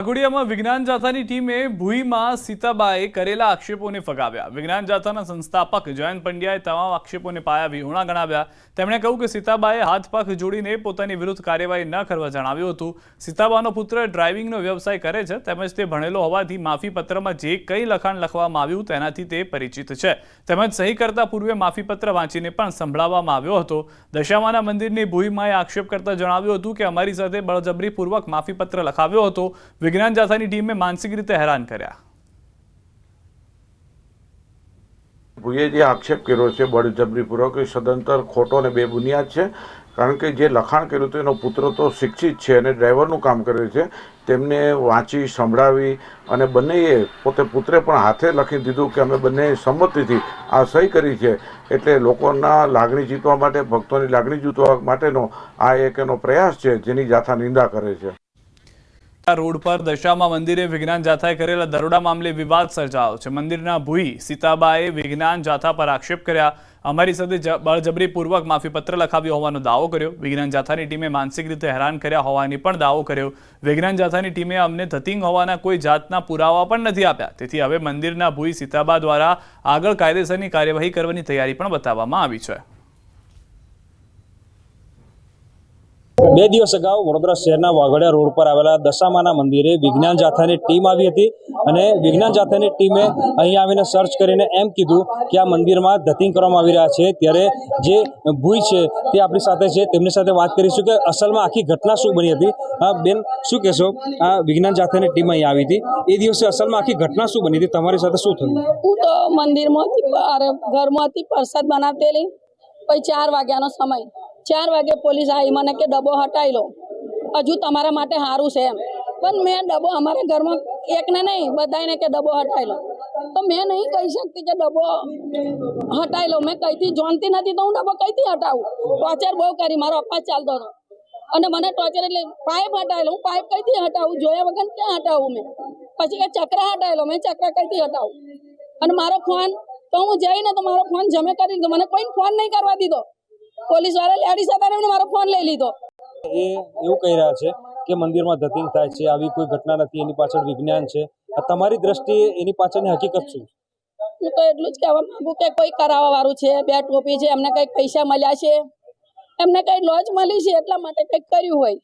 વાઘોડિયામાં વિજ્ઞાન જાથાની ટીમે ભૂઈમાં સીતાબાએ કરેલા આક્ષેપોને ફગાવ્યા। વિજ્ઞાન જાથાના સંસ્થાપક જયંત પંડ્યાએ તમામ આક્ષેપોને પાયા વિહોણા ગણાવ્યા। તેમણે કહ્યું કે સીતાબાએ હાથ પગ જોડીને પોતાની વિરુદ્ધ કાર્યવાહી ન કરવા જણાવ્યું હતું। સીતાબાનો પુત્ર ડ્રાઇવિંગનો વ્યવસાય કરે છે તેમજ તે ભણેલો હોવાથી માફીપત્રમાં જે કંઈ લખાણ લખવામાં આવ્યું તેનાથી તે પરિચિત છે। તેમજ સહી કરતા પૂર્વે માફીપત્ર વાંચીને પણ સંભળાવવામાં આવ્યો હતો। દશામાના મંદિરની ભૂઈમાએ આક્ષેપ કરતા જણાવ્યું હતું કે અમારી સાથે બળજબરીપૂર્વક માફીપત્ર લખાવ્યો હતો। विज्ञान जाथानी टीम में मानसिक रीते हैरान कर्या। भूये जे आक्षेप कर्यो छे बळजबरीपूर्वक सदंतर खोटो ने बेबुनियाद छे। कारण के जे लखाण कर्युं तो एनो पुत्र तो शिक्षित छे अने ड्राइवरनुं काम करे छे। तेमने वांची संभळावी अने बंनेए पोते पुत्रे पण हाथे लखी दीधुं के अमे बंने संमतिथी आ सही करी छे। एटले लोकोना लागणी जीतवा माटे भक्तोनी लागणी जीतवा माटेनो आ एक एनो प्रयास छे जेनी जाथा निंदा करे छे। रोड पर दशामा मंदिरे विज्ञान जाथाए करेला दरोडा मामले विवाद सर्जायो छे। मंदिरना भूई सीताबाए विज्ञान जाथा पर आक्षेप कर्या। अमारी साथे बळजबरीपूर्वक माफीपत्र लखाव्यो होवानो दावो कर्यो। विज्ञान जाथानी टीमे मानसिक रीते हैरान कर्या होवानी पण दावो कर्यो। विज्ञान जाथानी टीमे अमने धतिंग होवाना कोई जातना पुरावा पण नथी आप्या। तेथी हवे मंदिરના भूई सीताबा द्वारा આગળ કાયદેસરની કાર્યવાહી કરવાની તૈયારી પણ બતાવવામાં આવી છે। બે દિવસ અગાઉ વડોદરા શહેરના વાઘોડિયા રોડ પર આવેલા દશામાના મંદિરે વિજ્ઞાન જાથાની ટીમ આવી હતી અને વિજ્ઞાન જાથાની ટીમે અહીં આવીને સર્ચ કરીને એમ કીધું કે આ મંદિરમાં ધતિંગ કરવામાં આવી રહ્યા છે। ત્યારે જે ભૂઈ છે તે આપણી સાથે છે, તેમની સાથે વાત કરીશું કે અસલમાં આખી ઘટના શું બની હતી। બેન, શું કહેશો? આ વિજ્ઞાન જાથાની ટીમ અહીં આવી હતી, એ દિવસે અસલમાં આખી ઘટના શું બની હતી, તમારી સાથે શું થયું? હું તો મંદિરમાંથી ઘરમાંથી પ્રસાદ બનાવતેલી, પછી 4 વાગ્યાનો સમય 4 વાગે પોલીસ આવી મને કે ડબ્બો હટાવી લો, હજુ તમારા માટે સારું છે એમ। પણ મેં ડબ્બો અમારા ઘરમાં એકને નહીં બધાને કે ડબ્બો હટાવી લો, તો મેં નહીં કહી શકતી કે ડબ્બો હટાવી લો। મેં કઈથી જાણતી નથી તો હું ડબ્બો કઈથી હટાવું? ટોર્ચર બહુ કરી, મારો અપ્પા ચાલતો હતો અને મને ટોર્ચર એટલે પાઇપ હટાવી લો, હું પાઇપ કઈથી હટાવું? જોયા વગર ક્યાં હટાવું? મેં પછી કે ચક્રા હટાવી લો, મેં ચક્રા કઈથી હટાવું? અને મારો ફોન તો હું જઈને તો મારો ફોન જમે કરી દીધો, મને કોઈ ફોન નહીં કરવા દીધો। પોલીસ વાળા લેડીઝ હતા ને મારો ફોન લઈ લીધો। એ એવું કહી રહ્યા છે કે મંદિરમાં ધતિંગ થાય છે, આવી કોઈ ઘટના નથી, એની પાછળ વિજ્ઞાન છે। તમારી દ્રષ્ટિએ એની પાછળની હકીકત શું? હું તો એટલું જ કહેવા માંગુ કે કોઈ કરાવવા વાળું છે, 2 ટોપી છે, એમને કંઈક પૈસા મળ્યા છે, એમને કંઈ લોજ મળી છે એટલા માટે કંઈક કર્યું હોય।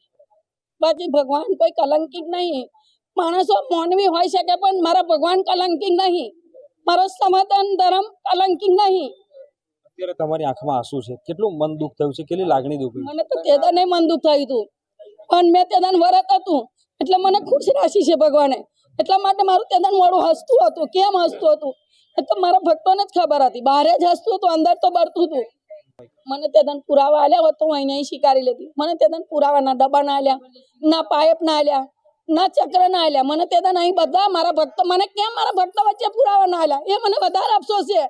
બાકી ભગવાન કોઈ કલંકિત નહીં। માણસો માનવી હોઈ શકે પણ મારા ભગવાન કલંકિત નહીં, મારો સનાતન ધર્મ કલંકિત નહીં। અત્યારે તમારી આંખમાં આંસુ છે, કેટલું મન દુઃખ થયું છે, કેટલી લાગણી દુઃખી? મને તો તેદાને મન દુઃખ થયું હતું પણ મેં તેદાન વરત હતું એટલે મને ખુશ રાશી છે ભગવાને, એટલા માટે મારું તેદાન મોડું હસતું હતું। કેમ હસતું હતું એ તો મારા ભક્તોને જ ખબર હતી, બહાર જ હસતું હતું, અંદર તો બળતું હતું। મને તેદાન પુરાવા આલ્યા હોત તો હું અહીં સ્વીકારી લેતી। મને તેદાન પુરાવા ના ડબ્બા ના આલ્યા, ના પાઇપ ના આલ્યા, ના ચક્ર ના આલ્યા। મને તેદાન અહીં બધા મારા ભક્તો, મને કેમ મારા ભક્તો વચ્ચે પુરાવા ના આલ્યા એ મને વધારે અફસોસ છે।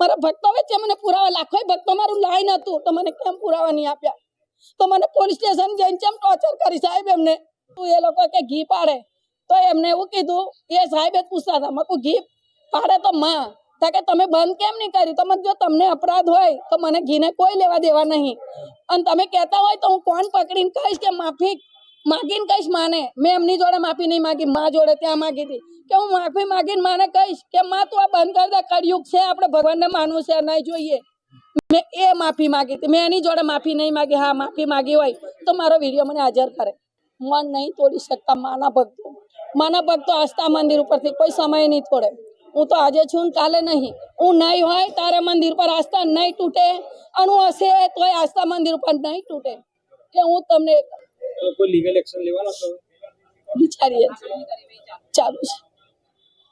મારા ભક્તો વચ્ચે મને પુરાવા, લાખો ભક્તો મારું લાઈન હતું તો મને કેમ પુરાવા નહીં આપ્યા? તો મને પોલીસ સ્ટેશન જઈને કેમ ટોર્ચર કરી સાહેબ એમને? એ લોકો કે ઘી પાડે તો એમને એવું કીધું, એ સાહેબ જ પૂછતા હતા મકુ ઘી પાડે તો માં કે તમે બંધ કેમ નહીં કર્યું? તો જો તમને અપરાધ હોય તો મને ઘીને કોઈ લેવા દેવા નહીં, અને તમે કહેતા હોય તો હું કોણ પકડીને કહીશ કે માફી માગીને કહીશ માને? મેં એમની જોડે માફી નહીં માગી, મા જોડે ત્યાં માગી હતી કે હું માફી માગીને માને કહીશ કે માં તું આ બંધ કરી દે, કળિયુગ છે, આપણે ભગવાનને માનવું છે, નહીં જોઈએ। મેં એ માફી માગી હતી, મેં એની જોડે માફી નહીં માગી। હા, માફી માગી હોય તો મારો વિડીયો મને હાજર કરે। મન નહીં તોડી શકતા માના ભક્તો આસ્થા મંદિર ઉપરથી કોઈ સમય નહીં તોડે। હું તો આજે છું ને કાલે નહીં, હું નહીં હોય તારે મંદિર પર આસ્થા નહીં તૂટે, અને હું હશે તોય આસ્થા મંદિર ઉપર નહીં તૂટે। એટલે હું તમને કોઈ લીગલ એક્શન લેવાના છો? વિચારીએ ચાલુ છે।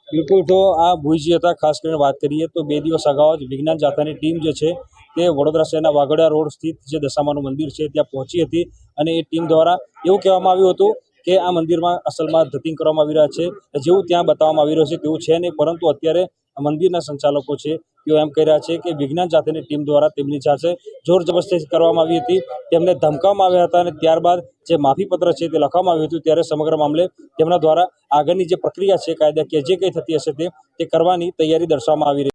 બિલકુલ, તો આ ભુઈજી હતા, ખાસ કરીને વાત કરીએ તો 2 દિવસ અગાઉ જ વિજ્ઞાન જાથાની ટીમ જે છે તે વડોદરા શહેરના વાઘોડિયા રોડ સ્થિત જે દશામાનું મંદિર છે ત્યાં પહોંચી હતી અને એ ટીમ દ્વારા એવું કહેવામાં આવ્યું હતું કે આ મંદિરમાં અસલમાં ધતિંગ કરવામાં આવી રહ્યા છે, જેવું ત્યાં બતાવવામાં આવી રહ્યું છે તેવું છે નહીં। પરંતુ અત્યારે મંદિરના સંચાલકો છે તેઓ એમ કહી રહ્યા છે કે વિજ્ઞાન જાથાની ટીમ દ્વારા તેમની સાથે જોર જબરદસ્તી કરવામાં આવી હતી, તેમને ધમકાવવામાં આવ્યા હતા અને ત્યારબાદ જે માફીપત્ર છે તે લખવામાં આવ્યું હતું। ત્યારે સમગ્ર મામલે તેમના દ્વારા આગળની જે પ્રક્રિયા છે કાયદાકીય જે કંઈ થતી હશે તે કરવાની તૈયારી દર્શાવવામાં આવી રહી છે।